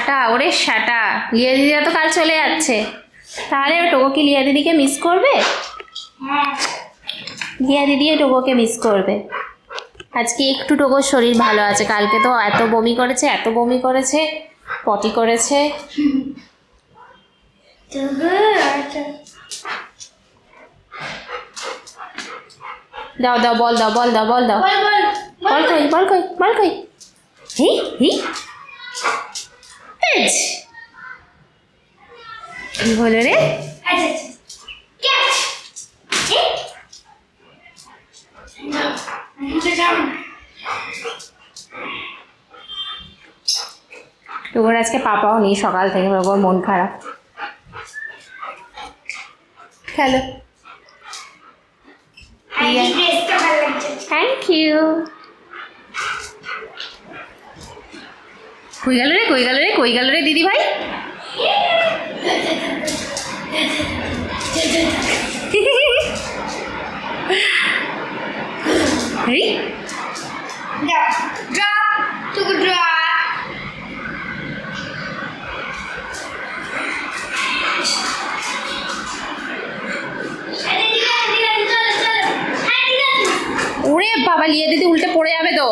শাটা, ওরে শাটা, লিয়া দিদিরা তো কাল চলে যাচ্ছে। তাহলে টোকো কি লিয়া দিদিকে মিস করবে? লিয়া দিদিও টোকোকে মিস করবে। আজকে একটু টোকোর শরীর ভালো আছে, কালকে তো এত বমি করেছে, এত বমি করেছে, পটি করেছে। দাও দাও, বল দাও, বল দাও, বল দাও, বল কই, বল কই, বল কই। হি হি এজ কি হলো রে? তোর আজকে পাপাও নেই, সকাল থেকে ওর মন খারাপ। খেলো। Thank you. কই গেল রে, কই গেল রে, কই গেল রে দিদি ভাই? ওরে বাবা, লিয়ে দিদি উল্টে পড়ে যাবে তো।